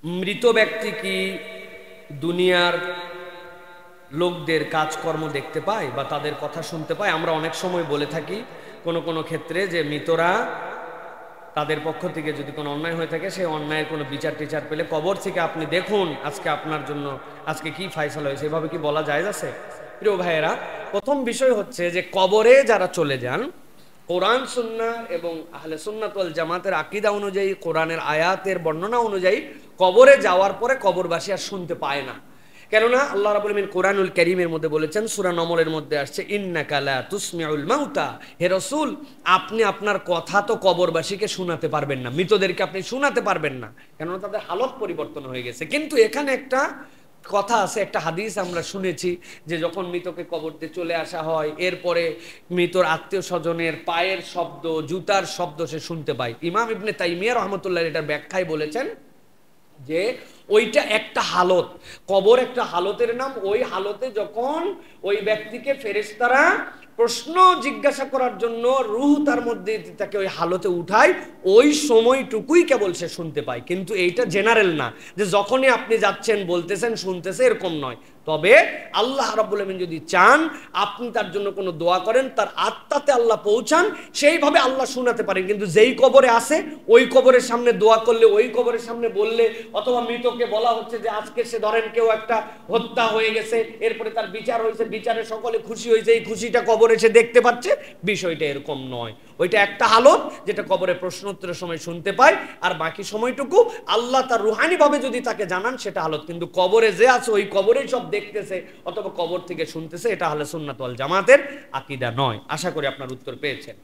মৃত ব্যক্তি কি দুনিয়ার লোকদের কাজকর্ম দেখতে পায় বা তাদের কথা শুনতে পায়? আমরা অনেক সময় বলে থাকি কোনো কোনো ক্ষেত্রে যে মৃতরা তাদের পক্ষ থেকে যদি কোনো অন্যায় হয়ে থাকে, সেই অন্যায়ের কোনো বিচার টিচার পেলে কবর থেকে আপনি দেখুন আজকে আপনার জন্য আজকে কি ফায়সালা হয়েছে, এভাবে কি বলা জায়েজ আছে? প্রিয় ভাইয়েরা, প্রথম বিষয় হচ্ছে যে কবরে যারা চলে যান, কোরআন সুন্নাহ এবং আহলে সুন্নাত ওয়াল জামাতের আকীদা অনুযায়ী, কোরআনের আয়াতের বর্ণনা অনুযায়ী কবরে যাওয়ার পরে কবরবাসী আর শুনতে পায় না। কেননা আল্লাহ রাব্বুল আলামিন কোরআনুল কারীমের মধ্যে বলেছেন, সূরা নমলের মধ্যে আসছে, ইন্নাকা লা তুসমিউল মাউতা, হে রাসূল আপনি আপনার কথা তো কবরবাসীকে শোনাতে পারবেন না, মৃতদেরকে আপনি শোনাতে পারবেন না, কেননা তাদের হালত পরিবর্তন হয়ে গেছে। কিন্তু এখানে একটা কথা আছে, একটা হাদিস আমরা শুনেছি যে যখন মৃতকে কবর দিয়ে চলে আসা হয়, এরপরে মৃতর আত্মীয় স্বজনের পায়ের শব্দ, জুতার শব্দ সে শুনতে পায়। ইমাম ইবনে তাইমিয়া রাহমাতুল্লাহ এটার ব্যাখ্যায় বলেছেন যে ওইটা একটা হালত, কবর একটা হালতের নাম। ওই হালতে যখন ওই ব্যক্তিকে ফেরেশতারা প্রশ্ন জিজ্ঞাসা করার জন্য রূহ তার মধ্যে তাকে ওই হালতে উঠায়, ওই সময়টুকুই কেবল সে শুনতে পায়। কিন্তু এইটা জেনারেল না যে যখনই আপনি যাচ্ছেন বলতেছেন শুনতেছে, এরকম নয়। তবে আল্লাহ রাব্বুল আমিন যদি চান আপনি তার জন্য কোনো দোয়া করেন, তার আত্মাতে আল্লাহ পৌঁছান, সেইভাবে আল্লাহ শোনাতে পারেন। কিন্তু যেই কবরে আসে ওই কবরের সামনে দোয়া করলে, ওই কবরের সামনে বললে, অথবা মৃতকে বলা হচ্ছে যে আজকে সে ধরেন কেউ একটা হত্যা হয়ে গেছে, এরপরে তার বিচার হয়েছে, বিচারে সকলে খুশি হয়েছে, এই খুশিটা কবরে সে দেখতে পাচ্ছে, বিষয়টা এরকম নয়। ওইটা একটা হালত যেটা কবরে প্রশ্নোত্তরের সময় শুনতে পায়, আর বাকি সময়টুকু আল্লাহ তার রুহানি ভাবে যদি তাকে জানান সেটা হালত। কিন্তু কবরে যে আছে ওই কবরেই সব দেখতেছে অথবা কবর থেকে শুনতেছে, এটা আহলে সুন্নাত ওয়াল জামাতের আকীদা নয়। আশা করি আপনার উত্তর পেয়েছেন।